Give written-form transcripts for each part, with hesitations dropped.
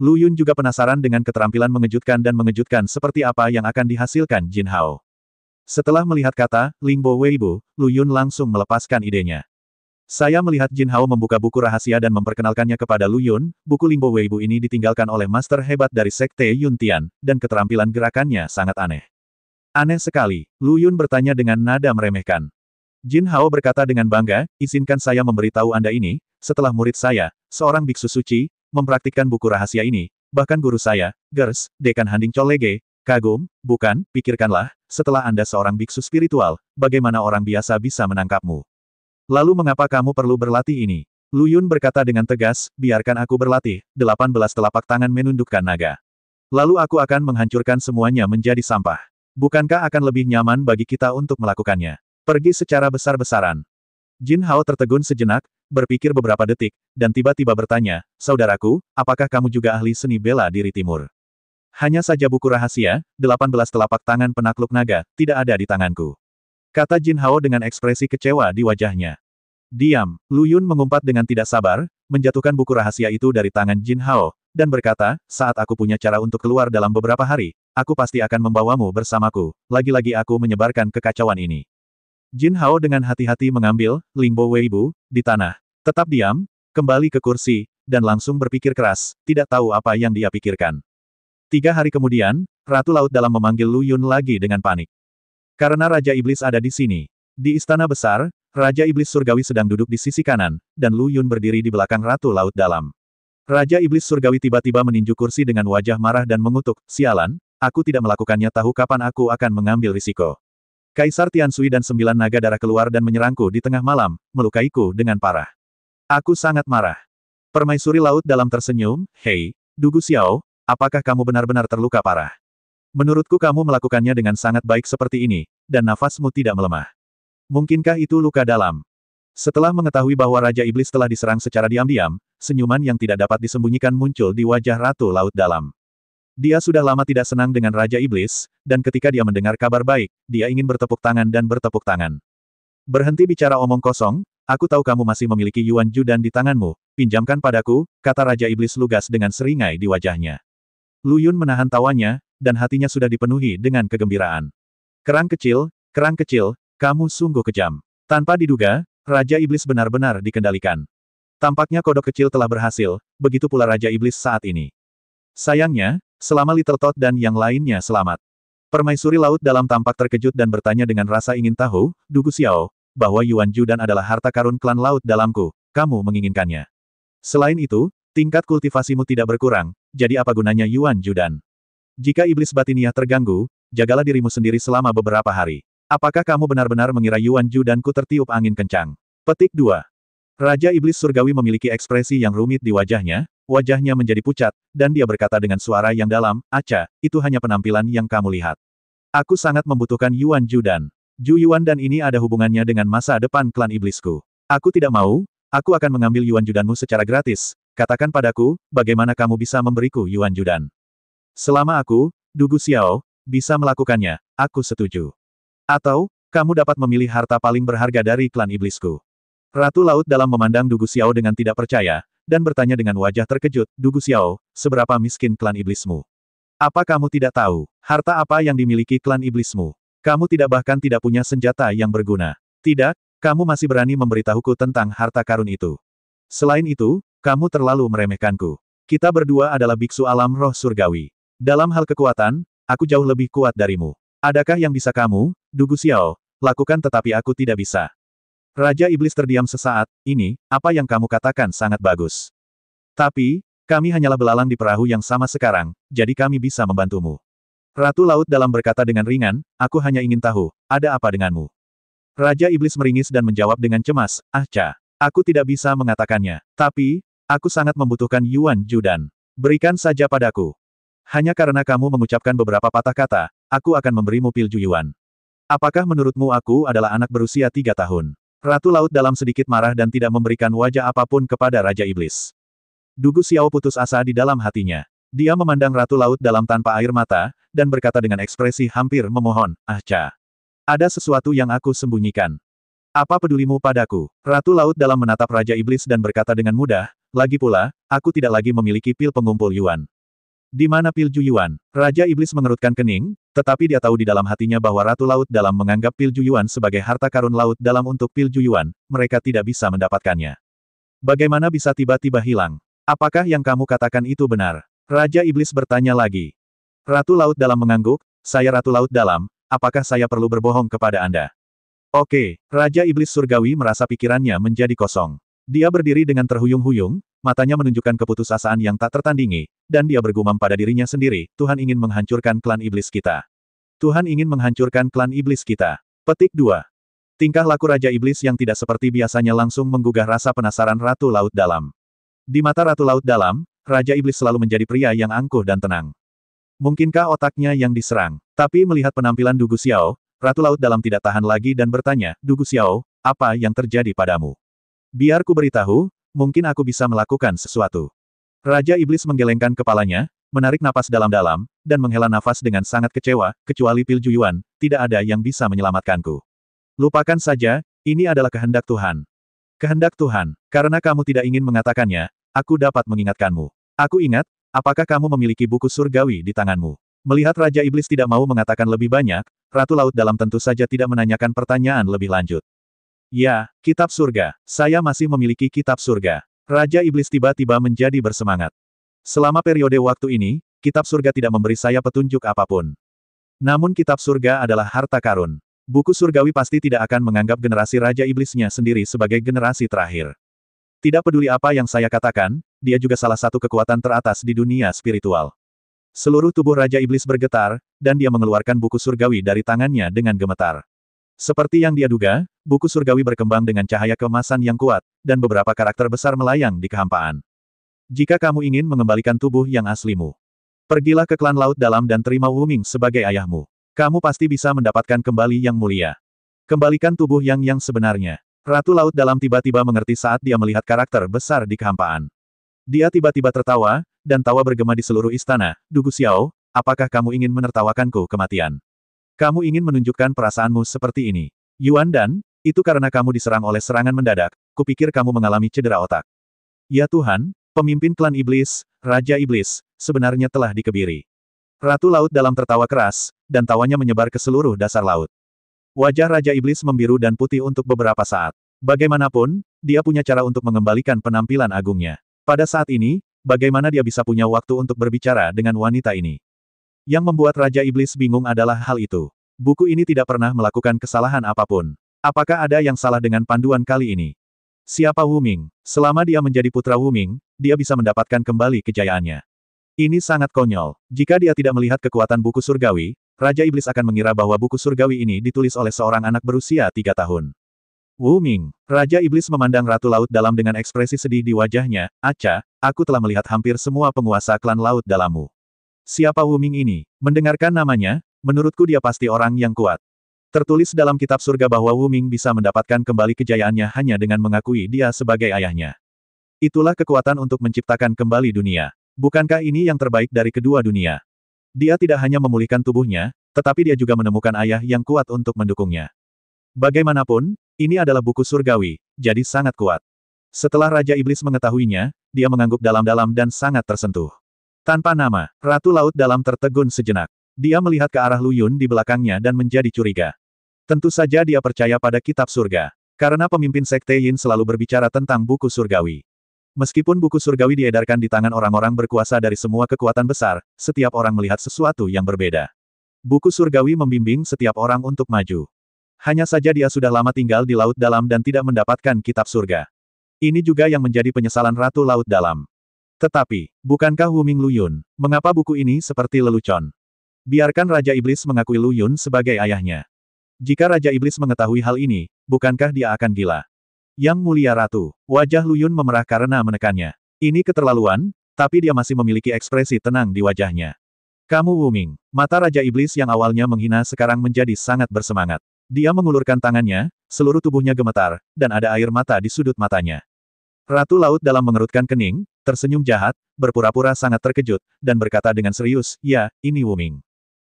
Lu Yun juga penasaran dengan keterampilan mengejutkan seperti apa yang akan dihasilkan Jin Hao. Setelah melihat kata, Lingbo Weibo, Lu Yun langsung melepaskan idenya. Saya melihat Jin Hao membuka buku rahasia dan memperkenalkannya kepada Lu Yun, buku Lingbo Weibo ini ditinggalkan oleh master hebat dari Sekte Yuntian, dan keterampilan gerakannya sangat aneh. Aneh sekali, Lu Yun bertanya dengan nada meremehkan. Jin Hao berkata dengan bangga, izinkan saya memberitahu Anda ini, setelah murid saya, seorang biksu suci, mempraktikkan buku rahasia ini, bahkan guru saya, Gers, Dekan Handing Cholege, kagum, bukan, pikirkanlah, setelah Anda seorang biksu spiritual, bagaimana orang biasa bisa menangkapmu? Lalu mengapa kamu perlu berlatih ini? Lu Yun berkata dengan tegas, biarkan aku berlatih, 18 telapak tangan menundukkan naga. Lalu aku akan menghancurkan semuanya menjadi sampah. Bukankah akan lebih nyaman bagi kita untuk melakukannya? Pergi secara besar-besaran. Jin Hao tertegun sejenak, berpikir beberapa detik, dan tiba-tiba bertanya, saudaraku, apakah kamu juga ahli seni bela diri timur? Hanya saja buku rahasia, 18 telapak tangan penakluk naga, tidak ada di tanganku. Kata Jin Hao dengan ekspresi kecewa di wajahnya. Diam, Lu Yun mengumpat dengan tidak sabar, menjatuhkan buku rahasia itu dari tangan Jin Hao, dan berkata, saat aku punya cara untuk keluar dalam beberapa hari, aku pasti akan membawamu bersamaku, lagi-lagi aku menyebarkan kekacauan ini. Jin Hao dengan hati-hati mengambil Lingbo Weibo di tanah. Tetap diam, kembali ke kursi, dan langsung berpikir keras, tidak tahu apa yang dia pikirkan. 3 hari kemudian, Ratu Laut Dalam memanggil Lu Yun lagi dengan panik. Karena Raja Iblis ada di sini. Di istana besar, Raja Iblis Surgawi sedang duduk di sisi kanan, dan Lu Yun berdiri di belakang Ratu Laut Dalam. Raja Iblis Surgawi tiba-tiba meninju kursi dengan wajah marah dan mengutuk, sialan, aku tidak melakukannya tahu kapan aku akan mengambil risiko. Kaisar Tiansui dan 9 naga darah keluar dan menyerangku di tengah malam, melukaiku dengan parah. Aku sangat marah. Permaisuri Laut Dalam tersenyum, hei, Dugu Xiao, apakah kamu benar-benar terluka parah? Menurutku kamu melakukannya dengan sangat baik seperti ini, dan nafasmu tidak melemah. Mungkinkah itu luka dalam? Setelah mengetahui bahwa Raja Iblis telah diserang secara diam-diam, senyuman yang tidak dapat disembunyikan muncul di wajah Ratu Laut Dalam. Dia sudah lama tidak senang dengan Raja Iblis, dan ketika dia mendengar kabar baik, dia ingin bertepuk tangan dan bertepuk tangan. Berhenti bicara omong kosong, aku tahu kamu masih memiliki Yuan Judan di tanganmu, pinjamkan padaku, kata Raja Iblis lugas dengan seringai di wajahnya. Lu Yun menahan tawanya, dan hatinya sudah dipenuhi dengan kegembiraan. Kerang kecil, kamu sungguh kejam. Tanpa diduga, Raja Iblis benar-benar dikendalikan. Tampaknya kodok kecil telah berhasil, begitu pula Raja Iblis saat ini. Sayangnya, selama Little Toad dan yang lainnya selamat. Permaisuri Laut Dalam tampak terkejut dan bertanya dengan rasa ingin tahu, Dugu Xiao, bahwa Yuan Judan adalah harta karun klan Laut Dalamku, kamu menginginkannya. Selain itu, tingkat kultivasimu tidak berkurang, jadi apa gunanya Yuan Judan? Jika iblis batiniah terganggu, jagalah dirimu sendiri selama beberapa hari. Apakah kamu benar-benar mengira Yuan Judanku tertiup angin kencang? Petik 2. Raja Iblis Surgawi memiliki ekspresi yang rumit di wajahnya menjadi pucat, dan dia berkata dengan suara yang dalam, Aca, itu hanya penampilan yang kamu lihat. Aku sangat membutuhkan Yuan Judan. Ju Yuan dan ini ada hubungannya dengan masa depan klan iblisku. Aku tidak mau, aku akan mengambil Yuan Judanmu secara gratis. Katakan padaku, bagaimana kamu bisa memberiku Yuan Judan? Selama aku, Dugu Xiao, bisa melakukannya, aku setuju. Atau, kamu dapat memilih harta paling berharga dari klan iblisku. Ratu Laut Dalam memandang Dugu Xiao dengan tidak percaya, dan bertanya dengan wajah terkejut, Dugu Xiao, seberapa miskin klan iblismu? Apa kamu tidak tahu, harta apa yang dimiliki klan iblismu? Kamu bahkan tidak punya senjata yang berguna. Tidak, kamu masih berani memberitahuku tentang harta karun itu. Selain itu, kamu terlalu meremehkanku. Kita berdua adalah biksu alam roh surgawi. Dalam hal kekuatan, aku jauh lebih kuat darimu. Adakah yang bisa kamu, Dugu Xiao, lakukan tetapi aku tidak bisa? Raja Iblis terdiam sesaat, ini, apa yang kamu katakan sangat bagus. Tapi, kami hanyalah belalang di perahu yang sama sekarang, jadi kami bisa membantumu. Ratu Laut Dalam berkata dengan ringan, aku hanya ingin tahu, ada apa denganmu? Raja Iblis meringis dan menjawab dengan cemas, Ca, aku tidak bisa mengatakannya. Tapi, aku sangat membutuhkan Yuan Judan. Berikan saja padaku. Hanya karena kamu mengucapkan beberapa patah kata, aku akan memberimu Pilju Yuan. Apakah menurutmu aku adalah anak berusia 3 tahun? Ratu Laut Dalam sedikit marah dan tidak memberikan wajah apapun kepada Raja Iblis. Dugu Xiao putus asa di dalam hatinya. Dia memandang Ratu Laut Dalam tanpa air mata, dan berkata dengan ekspresi hampir memohon, Ca. Ada sesuatu yang aku sembunyikan. Apa pedulimu padaku? Ratu Laut Dalam menatap Raja Iblis dan berkata dengan mudah, Lagi pula, aku tidak lagi memiliki pil pengumpul Yuan. Di mana pil Ju Yuan? Raja Iblis mengerutkan kening, tetapi dia tahu di dalam hatinya bahwa Ratu Laut Dalam menganggap pil Ju Yuan sebagai harta karun Laut Dalam untuk pil Ju Yuan, mereka tidak bisa mendapatkannya. Bagaimana bisa tiba-tiba hilang? Apakah yang kamu katakan itu benar? Raja Iblis bertanya lagi. Ratu Laut Dalam mengangguk, saya Ratu Laut Dalam, apakah saya perlu berbohong kepada Anda? Oke, Raja Iblis Surgawi merasa pikirannya menjadi kosong. Dia berdiri dengan terhuyung-huyung, matanya menunjukkan keputusasaan yang tak tertandingi, dan dia bergumam pada dirinya sendiri, Tuhan ingin menghancurkan klan iblis kita. Tuhan ingin menghancurkan klan iblis kita. Petik 2. Tingkah laku Raja Iblis yang tidak seperti biasanya langsung menggugah rasa penasaran Ratu Laut Dalam. Di mata Ratu Laut Dalam, Raja Iblis selalu menjadi pria yang angkuh dan tenang. Mungkinkah otaknya yang diserang? Tapi melihat penampilan Du Guxiao, Ratu Laut Dalam tidak tahan lagi dan bertanya, Du Guxiao, apa yang terjadi padamu? Biar ku beritahu, mungkin aku bisa melakukan sesuatu. Raja Iblis menggelengkan kepalanya, menarik napas dalam-dalam, dan menghela nafas dengan sangat kecewa, kecuali pil Ju Yuan, tidak ada yang bisa menyelamatkanku. Lupakan saja, ini adalah kehendak Tuhan. Kehendak Tuhan, karena kamu tidak ingin mengatakannya, aku dapat mengingatkanmu. Aku ingat, apakah kamu memiliki buku surgawi di tanganmu? Melihat Raja Iblis tidak mau mengatakan lebih banyak, Ratu Laut Dalam tentu saja tidak menanyakan pertanyaan lebih lanjut. Ya, kitab surga. Saya masih memiliki kitab surga. Raja Iblis tiba-tiba menjadi bersemangat. Selama periode waktu ini, kitab surga tidak memberi saya petunjuk apapun. Namun kitab surga adalah harta karun. Buku surgawi pasti tidak akan menganggap generasi Raja Iblisnya sendiri sebagai generasi terakhir. Tidak peduli apa yang saya katakan, dia juga salah satu kekuatan teratas di dunia spiritual. Seluruh tubuh Raja Iblis bergetar, dan dia mengeluarkan buku surgawi dari tangannya dengan gemetar. Seperti yang dia duga, buku surgawi berkembang dengan cahaya keemasan yang kuat, dan beberapa karakter besar melayang di kehampaan. Jika kamu ingin mengembalikan tubuh yang aslimu, pergilah ke klan Laut Dalam dan terima Wu Ming sebagai ayahmu. Kamu pasti bisa mendapatkan kembali yang mulia. Kembalikan tubuh yang sebenarnya. Ratu Laut Dalam tiba-tiba mengerti saat dia melihat karakter besar di kehampaan. Dia tiba-tiba tertawa, dan tawa bergema di seluruh istana. Du Guxiao, apakah kamu ingin menertawakanku kematian? Kamu ingin menunjukkan perasaanmu seperti ini. Yuan Dan, itu karena kamu diserang oleh serangan mendadak, kupikir kamu mengalami cedera otak. Ya Tuhan, pemimpin klan iblis, Raja Iblis, sebenarnya telah dikebiri. Ratu Laut Dalam tertawa keras, dan tawanya menyebar ke seluruh dasar laut. Wajah Raja Iblis membiru dan putih untuk beberapa saat. Bagaimanapun, dia punya cara untuk mengembalikan penampilan agungnya. Pada saat ini, bagaimana dia bisa punya waktu untuk berbicara dengan wanita ini? Yang membuat Raja Iblis bingung adalah hal itu. Buku ini tidak pernah melakukan kesalahan apapun. Apakah ada yang salah dengan panduan kali ini? Siapa Wu Ming? Selama dia menjadi putra Wu Ming, dia bisa mendapatkan kembali kejayaannya. Ini sangat konyol. Jika dia tidak melihat kekuatan buku surgawi, Raja Iblis akan mengira bahwa buku surgawi ini ditulis oleh seorang anak berusia 3 tahun. Wu Ming. Raja Iblis memandang Ratu Laut Dalam dengan ekspresi sedih di wajahnya. Acha, aku telah melihat hampir semua penguasa klan Laut Dalammu. Siapa Wu Ming ini? Mendengarkan namanya, menurutku dia pasti orang yang kuat. Tertulis dalam kitab surga bahwa Wu Ming bisa mendapatkan kembali kejayaannya hanya dengan mengakui dia sebagai ayahnya. Itulah kekuatan untuk menciptakan kembali dunia. Bukankah ini yang terbaik dari kedua dunia? Dia tidak hanya memulihkan tubuhnya, tetapi dia juga menemukan ayah yang kuat untuk mendukungnya. Bagaimanapun, ini adalah buku surgawi, jadi sangat kuat. Setelah Raja Iblis mengetahuinya, dia mengangguk dalam-dalam dan sangat tersentuh. Tanpa nama, Ratu Laut Dalam tertegun sejenak. Dia melihat ke arah Lu Yun di belakangnya dan menjadi curiga. Tentu saja dia percaya pada kitab surga. Karena pemimpin Sekte Yin selalu berbicara tentang buku surgawi. Meskipun buku surgawi diedarkan di tangan orang-orang berkuasa dari semua kekuatan besar, setiap orang melihat sesuatu yang berbeda. Buku surgawi membimbing setiap orang untuk maju. Hanya saja dia sudah lama tinggal di Laut Dalam dan tidak mendapatkan kitab surga. Ini juga yang menjadi penyesalan Ratu Laut Dalam. Tetapi, bukankah Wu Ming Lu Yun? Mengapa buku ini seperti lelucon? Biarkan Raja Iblis mengakui Lu Yun sebagai ayahnya. Jika Raja Iblis mengetahui hal ini, bukankah dia akan gila? Yang mulia Ratu, wajah Lu Yun memerah karena menekannya. Ini keterlaluan, tapi dia masih memiliki ekspresi tenang di wajahnya. Kamu Wu Ming. Mata Raja Iblis yang awalnya menghina sekarang menjadi sangat bersemangat. Dia mengulurkan tangannya, seluruh tubuhnya gemetar, dan ada air mata di sudut matanya. Ratu Laut Dalam mengerutkan kening, tersenyum jahat, berpura-pura sangat terkejut, dan berkata dengan serius, ya, ini Wu Ming.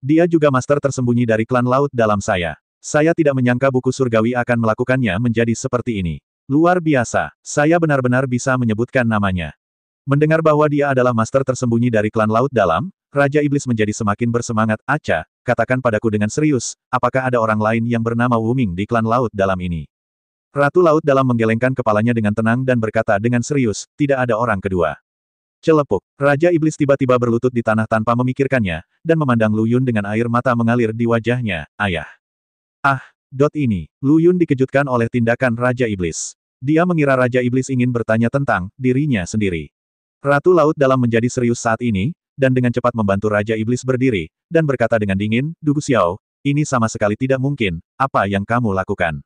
Dia juga master tersembunyi dari klan Laut Dalam saya. Saya tidak menyangka buku surgawi akan melakukannya menjadi seperti ini. Luar biasa, saya benar-benar bisa menyebutkan namanya. Mendengar bahwa dia adalah master tersembunyi dari klan Laut Dalam, Raja Iblis menjadi semakin bersemangat. Acha, katakan padaku dengan serius, apakah ada orang lain yang bernama Wu Ming di klan Laut Dalam ini? Ratu Laut Dalam menggelengkan kepalanya dengan tenang dan berkata dengan serius, tidak ada orang kedua. Celepuk, Raja Iblis tiba-tiba berlutut di tanah tanpa memikirkannya, dan memandang Lu Yun dengan air mata mengalir di wajahnya. Ayah. Ah, ini. Lu Yun dikejutkan oleh tindakan Raja Iblis. Dia mengira Raja Iblis ingin bertanya tentang dirinya sendiri. Ratu Laut Dalam menjadi serius saat ini, dan dengan cepat membantu Raja Iblis berdiri, dan berkata dengan dingin, Dugu Xiao, ini sama sekali tidak mungkin, apa yang kamu lakukan?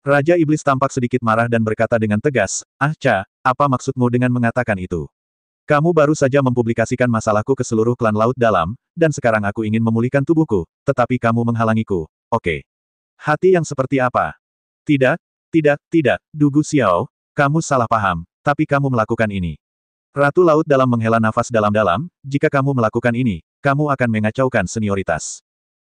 Raja Iblis tampak sedikit marah dan berkata dengan tegas, Cha, apa maksudmu dengan mengatakan itu? Kamu baru saja mempublikasikan masalahku ke seluruh klan Laut Dalam, dan sekarang aku ingin memulihkan tubuhku, tetapi kamu menghalangiku. Oke. Hati yang seperti apa? Tidak, Dugu Xiao, kamu salah paham, tapi kamu melakukan ini. Ratu Laut Dalam menghela nafas dalam-dalam, jika kamu melakukan ini, kamu akan mengacaukan senioritas.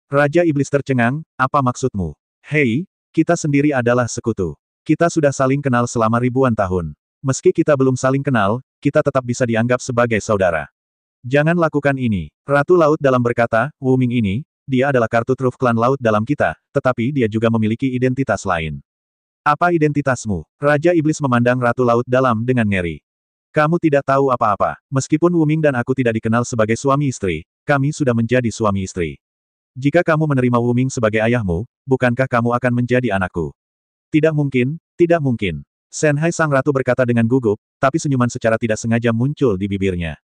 Raja Iblis tercengang, apa maksudmu? Hei, kita sendiri adalah sekutu. Kita sudah saling kenal selama ribuan tahun. Meski kita belum saling kenal, kita tetap bisa dianggap sebagai saudara. Jangan lakukan ini. Ratu Laut Dalam berkata, Wu Ming ini, dia adalah kartu truf klan Laut Dalam kita, tetapi dia juga memiliki identitas lain. Apa identitasmu? Raja Iblis memandang Ratu Laut Dalam dengan ngeri. Kamu tidak tahu apa-apa. Meskipun Wu Ming dan aku tidak dikenal sebagai suami istri, kami sudah menjadi suami istri. Jika kamu menerima Wu Ming sebagai ayahmu, bukankah kamu akan menjadi anakku? Tidak mungkin, tidak mungkin. Shenhai Sang Ratu berkata dengan gugup, tapi senyuman secara tidak sengaja muncul di bibirnya.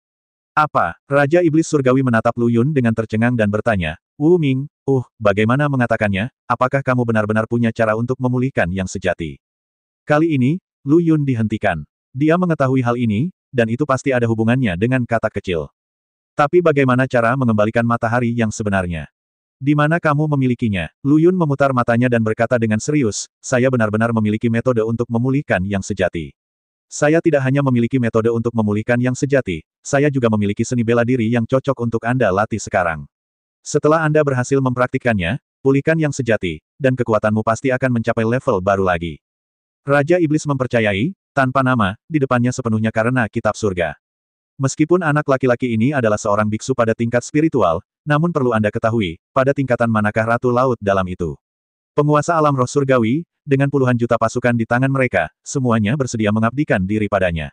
Apa? Raja Iblis Surgawi menatap Lu Yun dengan tercengang dan bertanya, Wu Ming, bagaimana mengatakannya, apakah kamu benar-benar punya cara untuk memulihkan yang sejati? Kali ini, Lu Yun dihentikan. Dia mengetahui hal ini, dan itu pasti ada hubungannya dengan kata kecil. Tapi bagaimana cara mengembalikan matahari yang sebenarnya? Di mana kamu memilikinya? Lu Yun memutar matanya dan berkata dengan serius, saya benar-benar memiliki metode untuk memulihkan yang sejati. Saya tidak hanya memiliki metode untuk memulihkan yang sejati, saya juga memiliki seni bela diri yang cocok untuk Anda latih sekarang. Setelah Anda berhasil mempraktikkannya, pulihkan yang sejati, dan kekuatanmu pasti akan mencapai level baru lagi. Raja Iblis mempercayai, tanpa nama, di depannya sepenuhnya karena kitab surga. Meskipun anak laki-laki ini adalah seorang biksu pada tingkat spiritual, namun perlu Anda ketahui, pada tingkatan manakah Ratu Laut Dalam itu? Penguasa alam roh surgawi, dengan puluhan juta pasukan di tangan mereka, semuanya bersedia mengabdikan diri padanya.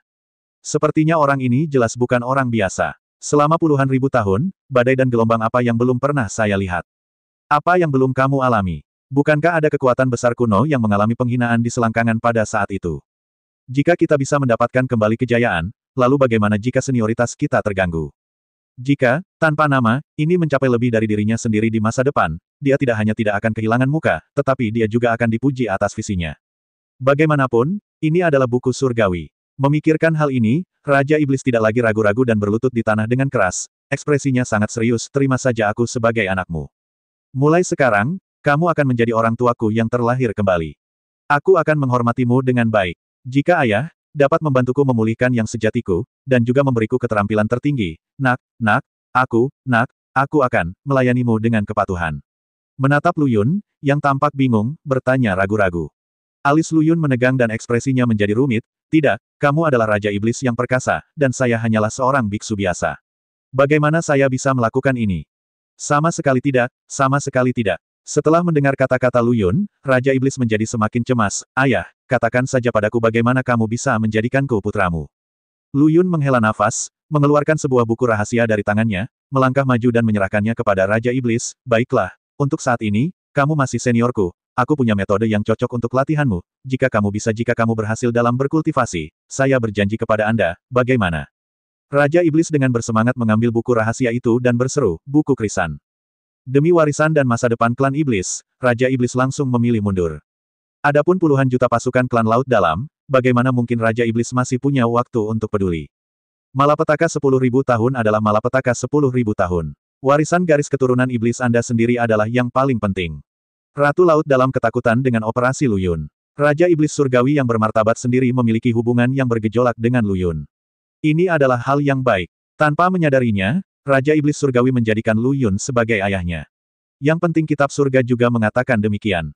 Sepertinya orang ini jelas bukan orang biasa. Selama puluhan ribu tahun, badai dan gelombang apa yang belum pernah saya lihat? Apa yang belum kamu alami? Bukankah ada kekuatan besar kuno yang mengalami penghinaan di selangkangan pada saat itu? Jika kita bisa mendapatkan kembali kejayaan, lalu bagaimana jika senioritas kita terganggu? Jika, tanpa nama, ini mencapai lebih dari dirinya sendiri di masa depan, dia tidak hanya tidak akan kehilangan muka, tetapi dia juga akan dipuji atas visinya. Bagaimanapun, ini adalah buku surgawi. Memikirkan hal ini, Raja Iblis tidak lagi ragu-ragu dan berlutut di tanah dengan keras, ekspresinya sangat serius, terima saja aku sebagai anakmu. Mulai sekarang, kamu akan menjadi orang tuaku yang terlahir kembali. Aku akan menghormatimu dengan baik. Jika ayah, dapat membantuku memulihkan yang sejatiku, dan juga memberiku keterampilan tertinggi, aku akan melayanimu dengan kepatuhan. Menatap Lu Yun, yang tampak bingung, bertanya ragu-ragu. Alis Lu Yun menegang dan ekspresinya menjadi rumit, tidak, kamu adalah Raja Iblis yang perkasa, dan saya hanyalah seorang biksu biasa. Bagaimana saya bisa melakukan ini? Sama sekali tidak, sama sekali tidak. Setelah mendengar kata-kata Lu Yun, Raja Iblis menjadi semakin cemas. Ayah, katakan saja padaku bagaimana kamu bisa menjadikanku putramu. Lu Yun menghela nafas, mengeluarkan sebuah buku rahasia dari tangannya, melangkah maju dan menyerahkannya kepada Raja Iblis. Baiklah, untuk saat ini, kamu masih seniorku. Aku punya metode yang cocok untuk latihanmu. Jika kamu berhasil dalam berkultivasi, saya berjanji kepada Anda, bagaimana? Raja Iblis dengan bersemangat mengambil buku rahasia itu dan berseru, buku krisan. Demi warisan dan masa depan klan Iblis, Raja Iblis langsung memilih mundur. Adapun puluhan juta pasukan klan Laut Dalam, bagaimana mungkin Raja Iblis masih punya waktu untuk peduli? Malapetaka 10.000 tahun adalah malapetaka 10.000 tahun. Warisan garis keturunan Iblis Anda sendiri adalah yang paling penting. Ratu Laut Dalam ketakutan dengan operasi Lu Yun. Raja Iblis Surgawi yang bermartabat sendiri memiliki hubungan yang bergejolak dengan Lu Yun. Ini adalah hal yang baik. Tanpa menyadarinya, Raja Iblis Surgawi menjadikan Lu Yun sebagai ayahnya. Yang penting kitab surga juga mengatakan demikian.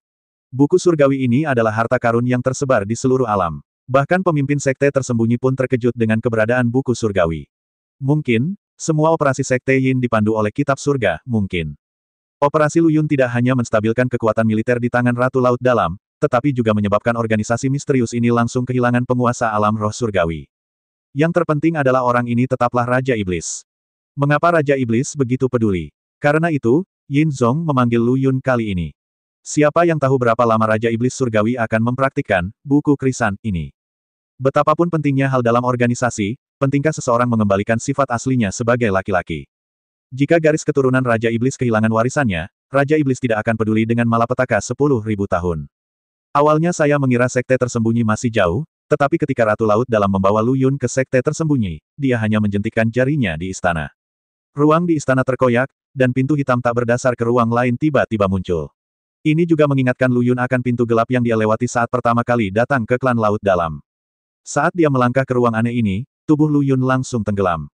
Buku surgawi ini adalah harta karun yang tersebar di seluruh alam. Bahkan pemimpin sekte tersembunyi pun terkejut dengan keberadaan buku surgawi. Mungkin, semua operasi sekte Yin dipandu oleh kitab surga, mungkin. Operasi Luyun tidak hanya menstabilkan kekuatan militer di tangan Ratu Laut Dalam, tetapi juga menyebabkan organisasi misterius ini langsung kehilangan penguasa alam roh surgawi. Yang terpenting adalah orang ini tetaplah Raja Iblis. Mengapa Raja Iblis begitu peduli? Karena itu, Yin Zong memanggil Lu Yun kali ini. Siapa yang tahu berapa lama Raja Iblis Surgawi akan mempraktikkan buku krisan ini? Betapapun pentingnya hal dalam organisasi, pentingkah seseorang mengembalikan sifat aslinya sebagai laki-laki? Jika garis keturunan Raja Iblis kehilangan warisannya, Raja Iblis tidak akan peduli dengan malapetaka 10.000 tahun. Awalnya saya mengira sekte tersembunyi masih jauh, tetapi ketika Ratu Laut Dalam membawa Lu Yun ke sekte tersembunyi, dia hanya menjentikkan jarinya di istana. Ruang di istana terkoyak, dan pintu hitam tak berdasar ke ruang lain tiba-tiba muncul. Ini juga mengingatkan Lu Yun akan pintu gelap yang dia lewati saat pertama kali datang ke klan Laut Dalam. Saat dia melangkah ke ruang aneh ini, tubuh Lu Yun langsung tenggelam.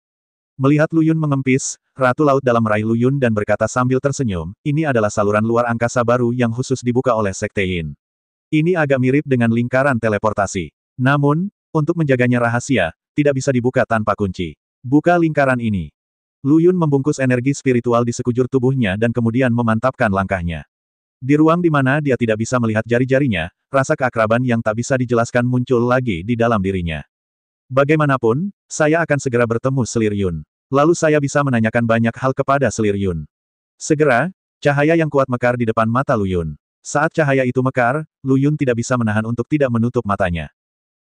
Melihat Lu Yun mengempis, Ratu Laut Dalam meraih Lu Yun dan berkata sambil tersenyum, ini adalah saluran luar angkasa baru yang khusus dibuka oleh Sekte Yin. Ini agak mirip dengan lingkaran teleportasi. Namun, untuk menjaganya rahasia, tidak bisa dibuka tanpa kunci. Buka lingkaran ini. Lu Yun membungkus energi spiritual di sekujur tubuhnya dan kemudian memantapkan langkahnya. Di ruang di mana dia tidak bisa melihat jari-jarinya, rasa keakraban yang tak bisa dijelaskan muncul lagi di dalam dirinya. Bagaimanapun, saya akan segera bertemu Selir Yun. Lalu saya bisa menanyakan banyak hal kepada Selir Yun. Segera, cahaya yang kuat mekar di depan mata Lu Yun. Saat cahaya itu mekar, Lu Yun tidak bisa menahan untuk tidak menutup matanya.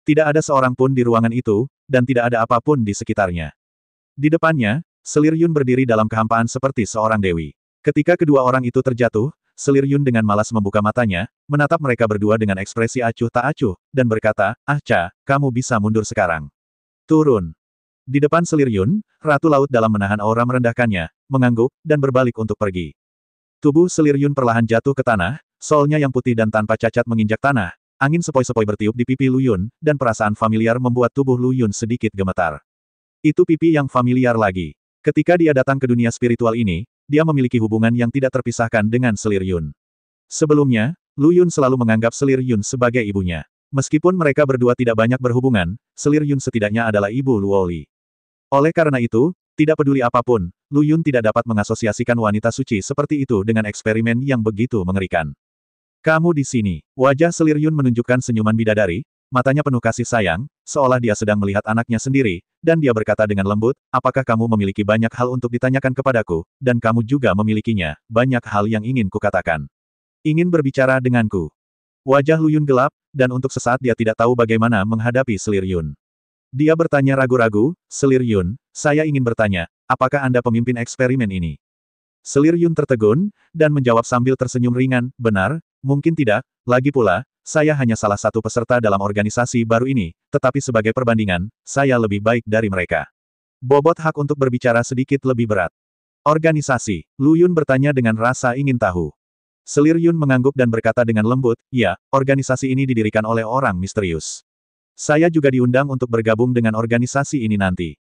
Tidak ada seorang pun di ruangan itu, dan tidak ada apapun di sekitarnya. Di depannya, Selir Yun berdiri dalam kehampaan seperti seorang dewi. Ketika kedua orang itu terjatuh, Selir Yun dengan malas membuka matanya, menatap mereka berdua dengan ekspresi acuh tak acuh, dan berkata, "Ah Cha, kamu bisa mundur sekarang. Turun." Di depan Selir Yun, Ratu Laut Dalam menahan aura merendahkannya, mengangguk, dan berbalik untuk pergi. Tubuh Selir Yun perlahan jatuh ke tanah, solnya yang putih dan tanpa cacat menginjak tanah, angin sepoi-sepoi bertiup di pipi Lu Yun, dan perasaan familiar membuat tubuh Lu Yun sedikit gemetar. Itu pipi yang familiar lagi. Ketika dia datang ke dunia spiritual ini, dia memiliki hubungan yang tidak terpisahkan dengan Selir Yun. Sebelumnya, Lu Yun selalu menganggap Selir Yun sebagai ibunya. Meskipun mereka berdua tidak banyak berhubungan, Selir Yun setidaknya adalah ibu Luoli. Oleh karena itu, tidak peduli apapun, Lu Yun tidak dapat mengasosiasikan wanita suci seperti itu dengan eksperimen yang begitu mengerikan. Kamu di sini. Wajah Selir Yun menunjukkan senyuman bidadari, matanya penuh kasih sayang, seolah dia sedang melihat anaknya sendiri, dan dia berkata dengan lembut, apakah kamu memiliki banyak hal untuk ditanyakan kepadaku, dan kamu juga memilikinya, banyak hal yang ingin kukatakan. Ingin berbicara denganku. Wajah Lu Yun gelap, dan untuk sesaat dia tidak tahu bagaimana menghadapi Selir Yun. Dia bertanya ragu-ragu, Selir Yun, saya ingin bertanya, apakah Anda pemimpin eksperimen ini? Selir Yun tertegun, dan menjawab sambil tersenyum ringan, benar, mungkin tidak, lagi pula, saya hanya salah satu peserta dalam organisasi baru ini, tetapi sebagai perbandingan, saya lebih baik dari mereka. Bobot hak untuk berbicara sedikit lebih berat. Organisasi, Lu Yun bertanya dengan rasa ingin tahu. Selir Yun mengangguk dan berkata dengan lembut, ya, organisasi ini didirikan oleh orang misterius. Saya juga diundang untuk bergabung dengan organisasi ini nanti.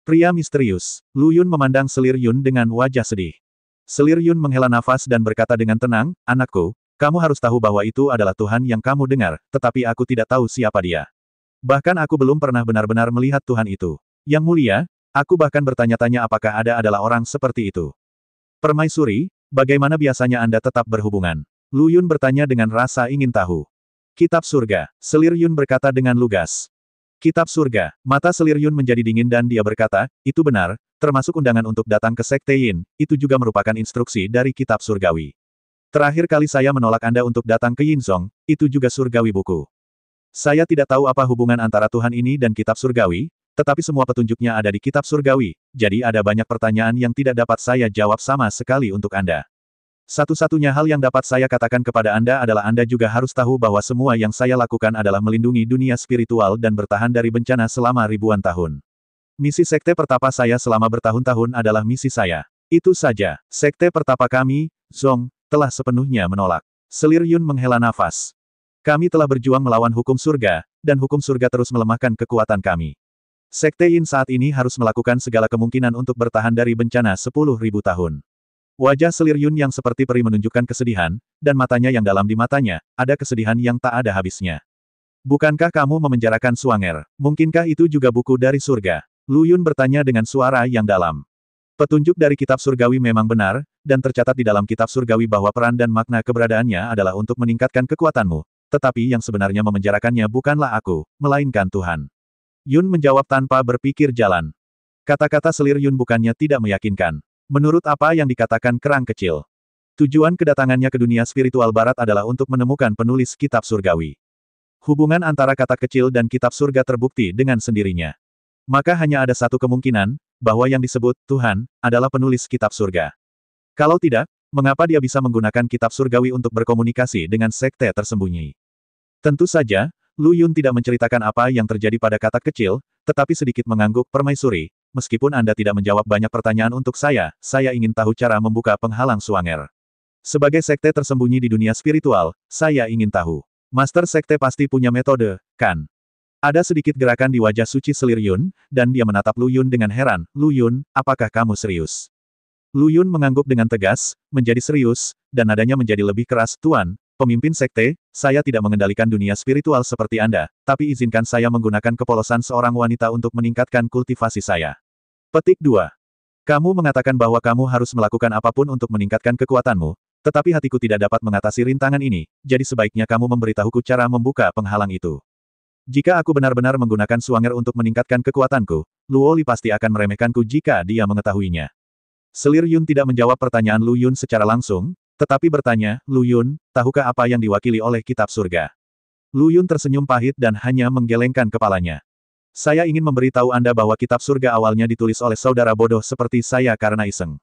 Pria misterius, Lu Yun memandang Selir Yun dengan wajah sedih. Selir Yun menghela nafas dan berkata dengan tenang, anakku, kamu harus tahu bahwa itu adalah Tuhan yang kamu dengar, tetapi aku tidak tahu siapa dia. Bahkan aku belum pernah benar-benar melihat Tuhan itu. Yang mulia, aku bahkan bertanya-tanya apakah ada adalah orang seperti itu. Permaisuri, bagaimana biasanya Anda tetap berhubungan? Lu Yun bertanya dengan rasa ingin tahu. Kitab surga, Selir Yun berkata dengan lugas. Kitab surga, mata Selir Yun menjadi dingin dan dia berkata, itu benar, termasuk undangan untuk datang ke Sekte Yin, itu juga merupakan instruksi dari kitab surgawi. Terakhir kali saya menolak Anda untuk datang ke Yinzong, itu juga surgawi buku. Saya tidak tahu apa hubungan antara Tuhan ini dan kitab surgawi, tetapi semua petunjuknya ada di kitab surgawi, jadi ada banyak pertanyaan yang tidak dapat saya jawab sama sekali untuk Anda. Satu-satunya hal yang dapat saya katakan kepada Anda adalah Anda juga harus tahu bahwa semua yang saya lakukan adalah melindungi dunia spiritual dan bertahan dari bencana selama ribuan tahun. Misi sekte pertapa saya selama bertahun-tahun adalah misi saya. Itu saja, sekte pertapa kami, Zong, telah sepenuhnya menolak. Selir Yun menghela nafas. Kami telah berjuang melawan hukum surga, dan hukum surga terus melemahkan kekuatan kami. Sekte Yin saat ini harus melakukan segala kemungkinan untuk bertahan dari bencana 10.000 tahun. Wajah Selir Yun yang seperti peri menunjukkan kesedihan, dan matanya yang dalam di matanya, ada kesedihan yang tak ada habisnya. Bukankah kamu memenjarakan Suanger? Mungkinkah itu juga buku dari surga? Lu Yun bertanya dengan suara yang dalam. Petunjuk dari kitab surgawi memang benar, dan tercatat di dalam kitab surgawi bahwa peran dan makna keberadaannya adalah untuk meningkatkan kekuatanmu. Tetapi yang sebenarnya memenjarakannya bukanlah aku, melainkan Tuhan. Yun menjawab tanpa berpikir jalan. Kata-kata Selir Yun bukannya tidak meyakinkan. Menurut apa yang dikatakan kerang kecil. Tujuan kedatangannya ke dunia spiritual barat adalah untuk menemukan penulis kitab surgawi. Hubungan antara kata kecil dan kitab surga terbukti dengan sendirinya. Maka hanya ada satu kemungkinan, bahwa yang disebut Tuhan adalah penulis kitab surga. Kalau tidak, mengapa dia bisa menggunakan kitab surgawi untuk berkomunikasi dengan sekte tersembunyi? Tentu saja, Lu Yun tidak menceritakan apa yang terjadi pada kata kecil, tetapi sedikit mengangguk permaisuri. Meskipun Anda tidak menjawab banyak pertanyaan untuk saya ingin tahu cara membuka penghalang Suanger. Sebagai sekte tersembunyi di dunia spiritual, saya ingin tahu. Master sekte pasti punya metode, kan? Ada sedikit gerakan di wajah suci Selir Yun, dan dia menatap Lu Yun dengan heran. Lu Yun, apakah kamu serius? Lu Yun mengangguk dengan tegas, menjadi serius, dan nadanya menjadi lebih keras. Tuan, pemimpin sekte, saya tidak mengendalikan dunia spiritual seperti Anda, tapi izinkan saya menggunakan kepolosan seorang wanita untuk meningkatkan kultivasi saya. Petik 2. Kamu mengatakan bahwa kamu harus melakukan apapun untuk meningkatkan kekuatanmu, tetapi hatiku tidak dapat mengatasi rintangan ini, jadi sebaiknya kamu memberitahuku cara membuka penghalang itu. Jika aku benar-benar menggunakan Suanger untuk meningkatkan kekuatanku, Luo Li pasti akan meremehkanku jika dia mengetahuinya. Selir Yun tidak menjawab pertanyaan Lu Yun secara langsung, tetapi bertanya, Lu Yun, tahukah apa yang diwakili oleh kitab surga? Lu Yun tersenyum pahit dan hanya menggelengkan kepalanya. Saya ingin memberitahu Anda bahwa kitab surga awalnya ditulis oleh saudara bodoh seperti saya karena iseng.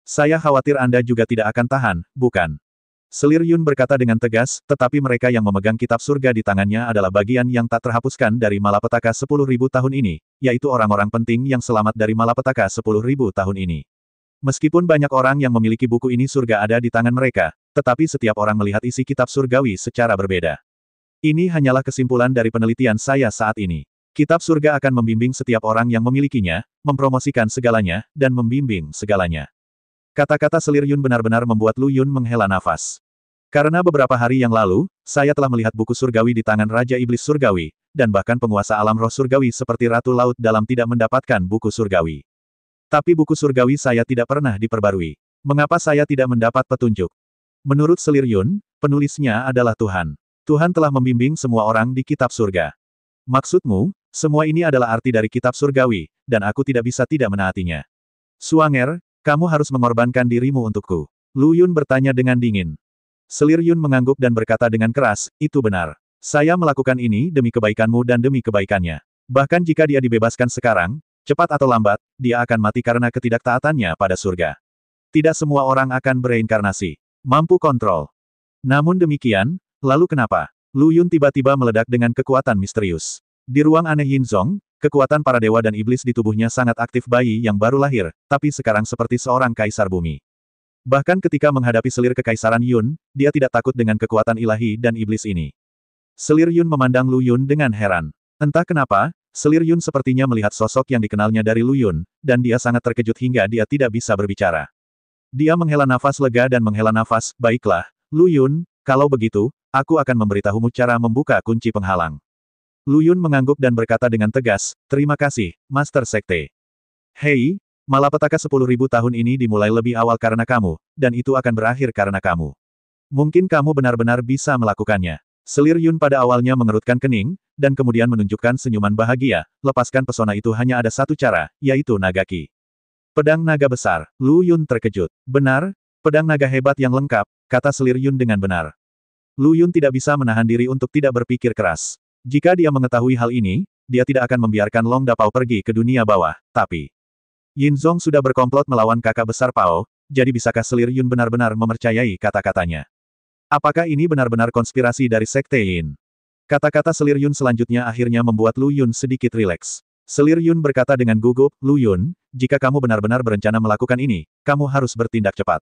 Saya khawatir Anda juga tidak akan tahan, bukan? Selir Yun berkata dengan tegas, tetapi mereka yang memegang kitab surga di tangannya adalah bagian yang tak terhapuskan dari malapetaka 10.000 tahun ini, yaitu orang-orang penting yang selamat dari malapetaka 10.000 tahun ini. Meskipun banyak orang yang memiliki buku ini surga ada di tangan mereka, tetapi setiap orang melihat isi kitab surgawi secara berbeda. Ini hanyalah kesimpulan dari penelitian saya saat ini. Kitab surga akan membimbing setiap orang yang memilikinya, mempromosikan segalanya, dan membimbing segalanya. Kata-kata Selir Yun benar-benar membuat Lu Yun menghela nafas. Karena beberapa hari yang lalu, saya telah melihat buku surgawi di tangan Raja Iblis Surgawi, dan bahkan penguasa alam roh surgawi seperti Ratu Laut dalam tidak mendapatkan buku surgawi. Tapi buku surgawi saya tidak pernah diperbarui. Mengapa saya tidak mendapat petunjuk? Menurut Selir Yun, penulisnya adalah Tuhan. Tuhan telah membimbing semua orang di kitab surga. Maksudmu, semua ini adalah arti dari kitab surgawi, dan aku tidak bisa tidak menaatinya. Suanger, kamu harus mengorbankan dirimu untukku. Lu Yun bertanya dengan dingin. Selir Yun mengangguk dan berkata dengan keras, itu benar. Saya melakukan ini demi kebaikanmu dan demi kebaikannya. Bahkan jika dia dibebaskan sekarang, cepat atau lambat, dia akan mati karena ketidaktaatannya pada surga. Tidak semua orang akan bereinkarnasi. Mampu kontrol. Namun demikian, lalu kenapa? Lu Yun tiba-tiba meledak dengan kekuatan misterius. Di ruang aneh Yinzong, kekuatan para dewa dan iblis di tubuhnya sangat aktif bayi yang baru lahir, tapi sekarang seperti seorang kaisar bumi. Bahkan ketika menghadapi selir kekaisaran Yun, dia tidak takut dengan kekuatan ilahi dan iblis ini. Selir Yun memandang Lu Yun dengan heran. Entah kenapa, Selir Yun sepertinya melihat sosok yang dikenalnya dari Lu Yun, dan dia sangat terkejut hingga dia tidak bisa berbicara. Dia menghela nafas lega dan menghela nafas, baiklah, Lu Yun, kalau begitu, aku akan memberitahumu cara membuka kunci penghalang. Lu Yun mengangguk dan berkata dengan tegas, terima kasih, Master Sekte. Hei, malapetaka 10.000 tahun ini dimulai lebih awal karena kamu, dan itu akan berakhir karena kamu. Mungkin kamu benar-benar bisa melakukannya. Selir Yun pada awalnya mengerutkan kening, dan kemudian menunjukkan senyuman bahagia, lepaskan pesona itu hanya ada satu cara, yaitu Nagaki. Pedang naga besar. Lu Yun terkejut. Benar, pedang naga hebat yang lengkap, kata Selir Yun dengan benar. Lu Yun tidak bisa menahan diri untuk tidak berpikir keras. Jika dia mengetahui hal ini, dia tidak akan membiarkan Long Dapao pergi ke dunia bawah, tapi Yinzong sudah berkomplot melawan kakak besar Pao, jadi bisakah Selir Yun benar-benar mempercayai kata-katanya? Apakah ini benar-benar konspirasi dari Sekte Yin? Kata-kata Selir Yun selanjutnya akhirnya membuat Lu Yun sedikit rileks. Selir Yun berkata dengan gugup, Lu Yun, jika kamu benar-benar berencana melakukan ini, kamu harus bertindak cepat.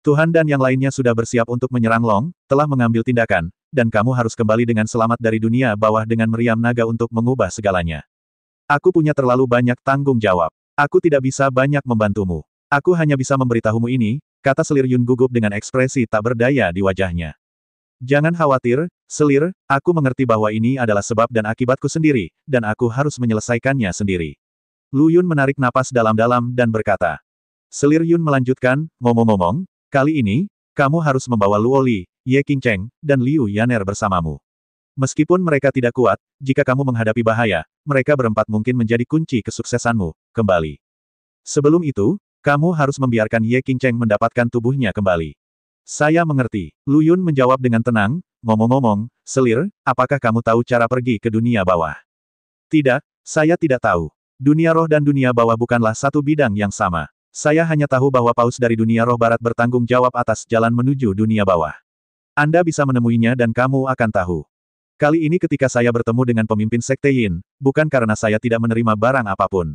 Tuhan dan yang lainnya sudah bersiap untuk menyerang Long, telah mengambil tindakan, dan kamu harus kembali dengan selamat dari dunia bawah dengan meriam naga untuk mengubah segalanya. Aku punya terlalu banyak tanggung jawab. Aku tidak bisa banyak membantumu. Aku hanya bisa memberitahumu ini, kata Selir Yun gugup dengan ekspresi tak berdaya di wajahnya. Jangan khawatir, Selir, aku mengerti bahwa ini adalah sebab dan akibatku sendiri, dan aku harus menyelesaikannya sendiri. Lu Yun menarik napas dalam-dalam dan berkata. Selir Yun melanjutkan, ngomong-ngomong, kali ini, kamu harus membawa Luo Li, Ye Qingcheng, dan Liu Yaner bersamamu. Meskipun mereka tidak kuat, jika kamu menghadapi bahaya, mereka berempat mungkin menjadi kunci kesuksesanmu, kembali. Sebelum itu, kamu harus membiarkan Ye Qingcheng mendapatkan tubuhnya kembali. Saya mengerti. Lu Yun menjawab dengan tenang, ngomong-ngomong, Selir, apakah kamu tahu cara pergi ke dunia bawah? Tidak, saya tidak tahu. Dunia roh dan dunia bawah bukanlah satu bidang yang sama. Saya hanya tahu bahwa paus dari dunia roh barat bertanggung jawab atas jalan menuju dunia bawah. Anda bisa menemuinya dan kamu akan tahu. Kali ini ketika saya bertemu dengan pemimpin Sekte Yin, bukan karena saya tidak menerima barang apapun.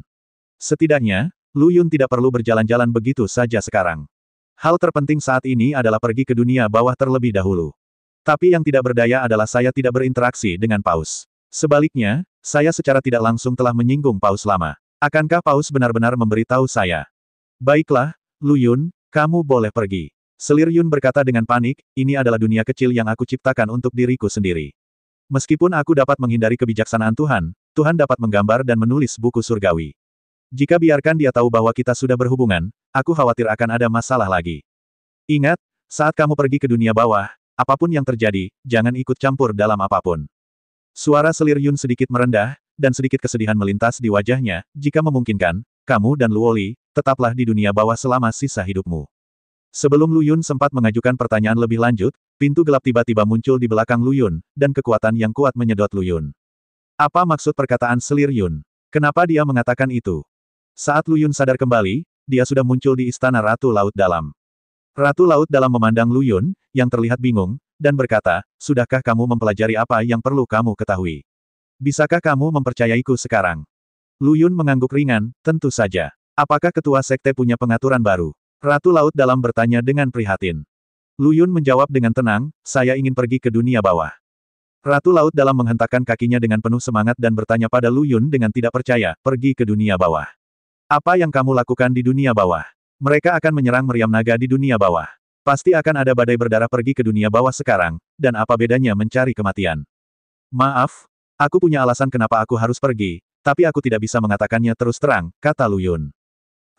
Setidaknya, Lu Yun tidak perlu berjalan-jalan begitu saja sekarang. Hal terpenting saat ini adalah pergi ke dunia bawah terlebih dahulu. Tapi yang tidak berdaya adalah saya tidak berinteraksi dengan paus. Sebaliknya, saya secara tidak langsung telah menyinggung paus lama. Akankah paus benar-benar memberitahu saya? Baiklah, Lu Yun, kamu boleh pergi. Selir Yun berkata dengan panik, ini adalah dunia kecil yang aku ciptakan untuk diriku sendiri. Meskipun aku dapat menghindari kebijaksanaan Tuhan, Tuhan dapat menggambar dan menulis buku surgawi. Jika biarkan dia tahu bahwa kita sudah berhubungan, aku khawatir akan ada masalah lagi. Ingat, saat kamu pergi ke dunia bawah, apapun yang terjadi, jangan ikut campur dalam apapun. Suara Selir Yun sedikit merendah, dan sedikit kesedihan melintas di wajahnya, jika memungkinkan, kamu dan Luo Li, tetaplah di dunia bawah selama sisa hidupmu. Sebelum Lu Yun sempat mengajukan pertanyaan lebih lanjut, pintu gelap tiba-tiba muncul di belakang Lu Yun, dan kekuatan yang kuat menyedot Lu Yun. Apa maksud perkataan Selir Yun? Kenapa dia mengatakan itu? Saat Lu Yun sadar kembali, dia sudah muncul di istana Ratu Laut Dalam. Ratu Laut Dalam memandang Lu Yun, yang terlihat bingung, dan berkata, sudahkah kamu mempelajari apa yang perlu kamu ketahui? Bisakah kamu mempercayaiku sekarang? Lu Yun mengangguk ringan, tentu saja. Apakah ketua sekte punya pengaturan baru? Ratu Laut Dalam bertanya dengan prihatin. Lu Yun menjawab dengan tenang, saya ingin pergi ke dunia bawah. Ratu Laut Dalam menghentakkan kakinya dengan penuh semangat dan bertanya pada Lu Yun dengan tidak percaya, pergi ke dunia bawah. Apa yang kamu lakukan di dunia bawah? Mereka akan menyerang meriam naga di dunia bawah. Pasti akan ada badai berdarah pergi ke dunia bawah sekarang, dan apa bedanya mencari kematian? Maaf, aku punya alasan kenapa aku harus pergi, tapi aku tidak bisa mengatakannya terus terang, kata Lu Yun.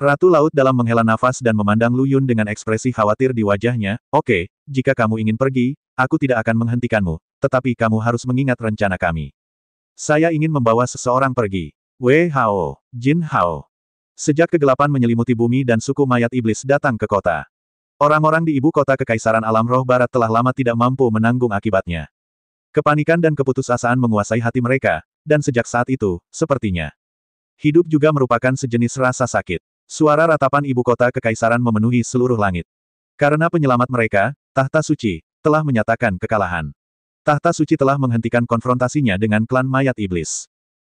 Ratu Laut Dalam menghela nafas dan memandang Lu Yun dengan ekspresi khawatir di wajahnya, oke, jika kamu ingin pergi, aku tidak akan menghentikanmu, tetapi kamu harus mengingat rencana kami. Saya ingin membawa seseorang pergi. Wei Hao, Jin Hao. Sejak kegelapan menyelimuti bumi dan suku mayat iblis datang ke kota. Orang-orang di ibu kota Kekaisaran Alam Roh Barat telah lama tidak mampu menanggung akibatnya. Kepanikan dan keputusasaan menguasai hati mereka, dan sejak saat itu, sepertinya, hidup juga merupakan sejenis rasa sakit. Suara ratapan ibu kota Kekaisaran memenuhi seluruh langit. Karena penyelamat mereka, Tahta Suci, telah menyatakan kekalahan. Tahta Suci telah menghentikan konfrontasinya dengan klan mayat iblis.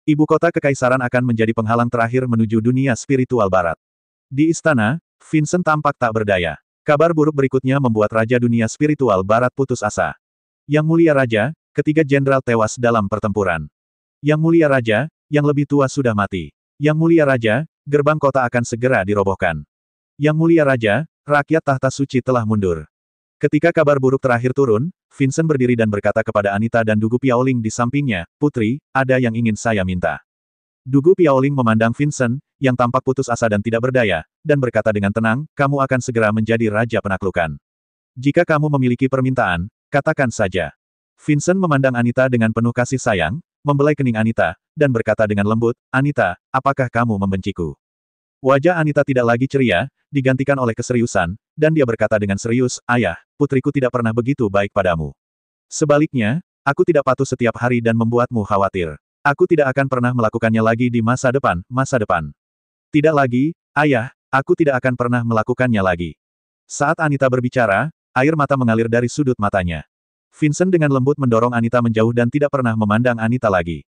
Ibu kota Kekaisaran akan menjadi penghalang terakhir menuju dunia spiritual barat. Di istana, Vincent tampak tak berdaya. Kabar buruk berikutnya membuat Raja Dunia Spiritual Barat putus asa. Yang Mulia Raja, ketiga jenderal tewas dalam pertempuran. Yang Mulia Raja, yang lebih tua sudah mati. Yang Mulia Raja, gerbang kota akan segera dirobohkan. Yang Mulia Raja, rakyat Tahta Suci telah mundur. Ketika kabar buruk terakhir turun, Vincent berdiri dan berkata kepada Anita dan Dugu Piaoling di sampingnya, Putri, ada yang ingin saya minta. Dugu Piaoling memandang Vincent, yang tampak putus asa dan tidak berdaya, dan berkata dengan tenang, kamu akan segera menjadi Raja Penaklukan. Jika kamu memiliki permintaan, katakan saja. Vincent memandang Anita dengan penuh kasih sayang, membelai kening Anita, dan berkata dengan lembut, Anita, apakah kamu membenciku? Wajah Anita tidak lagi ceria, digantikan oleh keseriusan, dan dia berkata dengan serius, Ayah, putriku tidak pernah begitu baik padamu. Sebaliknya, aku tidak patuh setiap hari dan membuatmu khawatir. Aku tidak akan pernah melakukannya lagi di masa depan, masa depan. Tidak lagi, Ayah, aku tidak akan pernah melakukannya lagi. Saat Anita berbicara, air mata mengalir dari sudut matanya. Vincent dengan lembut mendorong Anita menjauh dan tidak pernah memandang Anita lagi.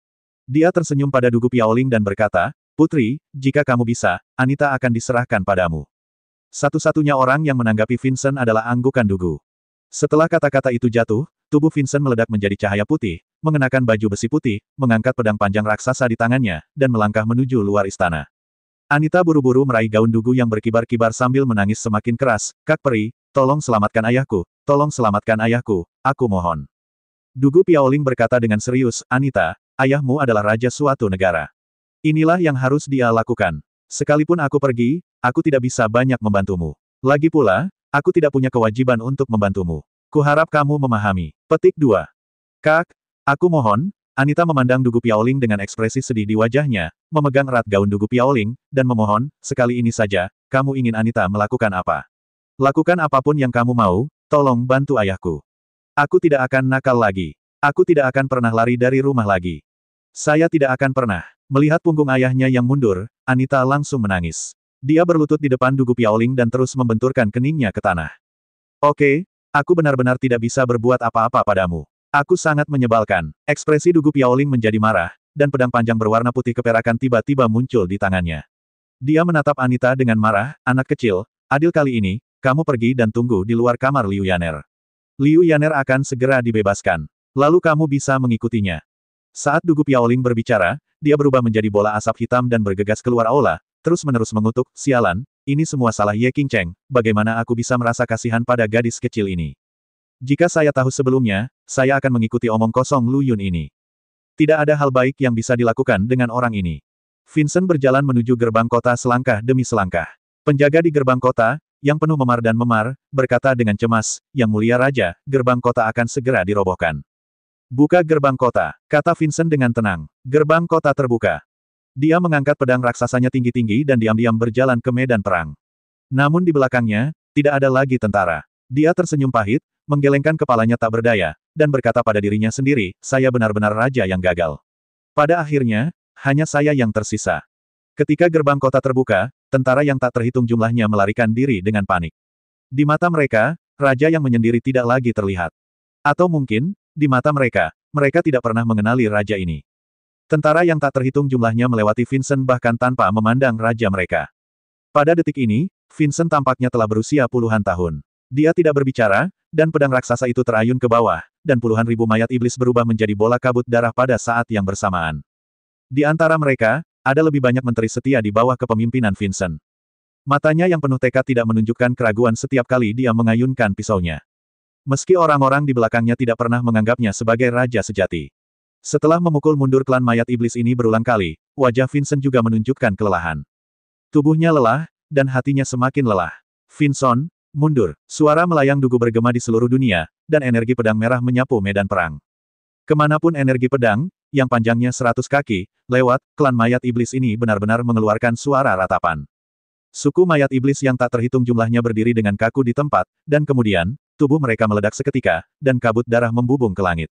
Dia tersenyum pada Dugu Piaoling dan berkata, Putri, jika kamu bisa, Anita akan diserahkan padamu. Satu-satunya orang yang menanggapi Vincent adalah anggukan Dugu. Setelah kata-kata itu jatuh, tubuh Vincent meledak menjadi cahaya putih, mengenakan baju besi putih, mengangkat pedang panjang raksasa di tangannya, dan melangkah menuju luar istana. Anita buru-buru meraih gaun dugu yang berkibar-kibar sambil menangis semakin keras. Kak Peri, tolong selamatkan ayahku, tolong selamatkan ayahku, aku mohon. Dugu Piaoling berkata dengan serius, Anita, ayahmu adalah raja suatu negara. Inilah yang harus dia lakukan. Sekalipun aku pergi, aku tidak bisa banyak membantumu. Lagi pula, aku tidak punya kewajiban untuk membantumu. Kuharap kamu memahami. Petik 2. Kak, aku mohon. Anita memandang Dugu Piaoling dengan ekspresi sedih di wajahnya, memegang erat gaun Dugu Piaoling, dan memohon, sekali ini saja, kamu ingin Anita melakukan apa? Lakukan apapun yang kamu mau, tolong bantu ayahku. Aku tidak akan nakal lagi. Aku tidak akan pernah lari dari rumah lagi. Saya tidak akan pernah. Melihat punggung ayahnya yang mundur, Anita langsung menangis. Dia berlutut di depan Dugu Piaoling dan terus membenturkan keningnya ke tanah. Oke, aku benar-benar tidak bisa berbuat apa-apa padamu. Aku sangat menyebalkan. Ekspresi Dugu Piaoling menjadi marah, dan pedang panjang berwarna putih keperakan tiba-tiba muncul di tangannya. Dia menatap Anita dengan marah, anak kecil, adil kali ini, kamu pergi dan tunggu di luar kamar Liu Yaner. Liu Yaner akan segera dibebaskan. Lalu kamu bisa mengikutinya. Saat Dugu Piaoling berbicara, dia berubah menjadi bola asap hitam dan bergegas keluar aula, terus-menerus mengutuk, sialan, ini semua salah Ye Qingcheng, bagaimana aku bisa merasa kasihan pada gadis kecil ini? Jika saya tahu sebelumnya, saya akan mengikuti omong kosong Lu Yun ini. Tidak ada hal baik yang bisa dilakukan dengan orang ini. Vincent berjalan menuju gerbang kota selangkah demi selangkah. Penjaga di gerbang kota, yang penuh memar dan memar, berkata dengan cemas, Yang Mulia Raja, gerbang kota akan segera dirobohkan. Buka gerbang kota, kata Vincent dengan tenang. Gerbang kota terbuka. Dia mengangkat pedang raksasanya tinggi-tinggi dan diam-diam berjalan ke medan perang. Namun di belakangnya, tidak ada lagi tentara. Dia tersenyum pahit, menggelengkan kepalanya tak berdaya, dan berkata pada dirinya sendiri, saya benar-benar raja yang gagal. Pada akhirnya, hanya saya yang tersisa. Ketika gerbang kota terbuka, tentara yang tak terhitung jumlahnya melarikan diri dengan panik. Di mata mereka, raja yang menyendiri tidak lagi terlihat. Atau mungkin, di mata mereka, mereka tidak pernah mengenali raja ini. Tentara yang tak terhitung jumlahnya melewati Vincent bahkan tanpa memandang raja mereka. Pada detik ini, Vincent tampaknya telah berusia puluhan tahun. Dia tidak berbicara, dan pedang raksasa itu terayun ke bawah, dan puluhan ribu mayat iblis berubah menjadi bola kabut darah pada saat yang bersamaan. Di antara mereka, ada lebih banyak menteri setia di bawah kepemimpinan Vincent. Matanya yang penuh tekad tidak menunjukkan keraguan setiap kali dia mengayunkan pisaunya. Meski orang-orang di belakangnya tidak pernah menganggapnya sebagai raja sejati. Setelah memukul mundur klan mayat iblis ini berulang kali, wajah Vincent juga menunjukkan kelelahan. Tubuhnya lelah, dan hatinya semakin lelah. Vincent, mundur. Suara melayang dugu bergema di seluruh dunia, dan energi pedang merah menyapu medan perang. Kemanapun energi pedang, yang panjangnya 100 kaki, lewat, klan mayat iblis ini benar-benar mengeluarkan suara ratapan. Suku mayat iblis yang tak terhitung jumlahnya berdiri dengan kaku di tempat, dan kemudian, tubuh mereka meledak seketika, dan kabut darah membubung ke langit.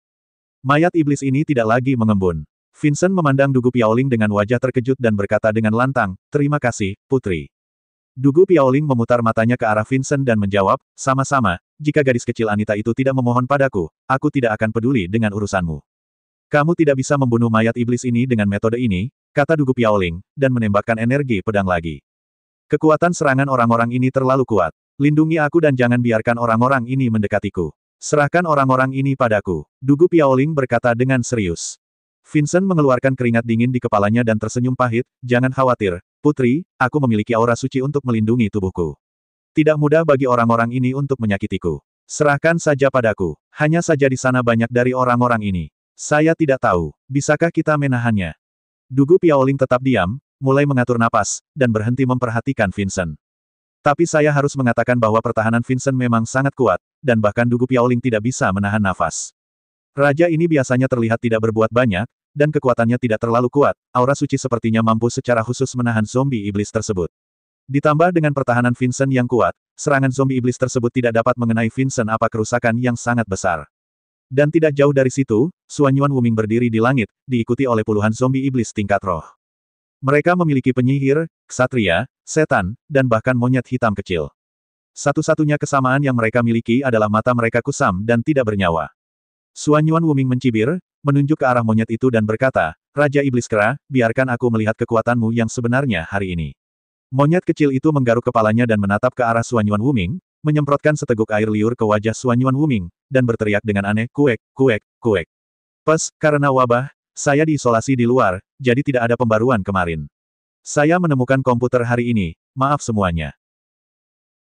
Mayat iblis ini tidak lagi mengembun. Vincent memandang Dugu Piaoling dengan wajah terkejut dan berkata dengan lantang, terima kasih, putri. Dugu Piaoling memutar matanya ke arah Vincent dan menjawab, sama-sama, jika gadis kecil Anita itu tidak memohon padaku, aku tidak akan peduli dengan urusanmu. Kamu tidak bisa membunuh mayat iblis ini dengan metode ini, kata Dugu Piaoling, dan menembakkan energi pedang lagi. Kekuatan serangan orang-orang ini terlalu kuat. Lindungi aku dan jangan biarkan orang-orang ini mendekatiku. Serahkan orang-orang ini padaku. Dugu Piaoling berkata dengan serius. Vincent mengeluarkan keringat dingin di kepalanya dan tersenyum pahit, jangan khawatir, putri, aku memiliki aura suci untuk melindungi tubuhku. Tidak mudah bagi orang-orang ini untuk menyakitiku. Serahkan saja padaku. Hanya saja di sana banyak dari orang-orang ini. Saya tidak tahu, bisakah kita menahannya? Dugu Piaoling tetap diam, mulai mengatur napas, dan berhenti memperhatikan Vincent. Tapi saya harus mengatakan bahwa pertahanan Vincent memang sangat kuat, dan bahkan Dugu Piaoling tidak bisa menahan nafas. Raja ini biasanya terlihat tidak berbuat banyak, dan kekuatannya tidak terlalu kuat, aura suci sepertinya mampu secara khusus menahan zombie iblis tersebut. Ditambah dengan pertahanan Vincent yang kuat, serangan zombie iblis tersebut tidak dapat mengenai Vincent apa kerusakan yang sangat besar. Dan tidak jauh dari situ, Suan Yuan Wuming berdiri di langit, diikuti oleh puluhan zombie iblis tingkat roh. Mereka memiliki penyihir, ksatria, setan, dan bahkan monyet hitam kecil. Satu-satunya kesamaan yang mereka miliki adalah mata mereka kusam dan tidak bernyawa. Suan Yuan Wuming mencibir, menunjuk ke arah monyet itu dan berkata, Raja Iblis Kera, biarkan aku melihat kekuatanmu yang sebenarnya hari ini. Monyet kecil itu menggaruk kepalanya dan menatap ke arah Suan Yuan Wuming, menyemprotkan seteguk air liur ke wajah Suan Yuan Wuming, dan berteriak dengan aneh, kuek, kuek, kuek. Karena wabah, saya diisolasi di luar, jadi tidak ada pembaruan kemarin. Saya menemukan komputer hari ini, maaf semuanya.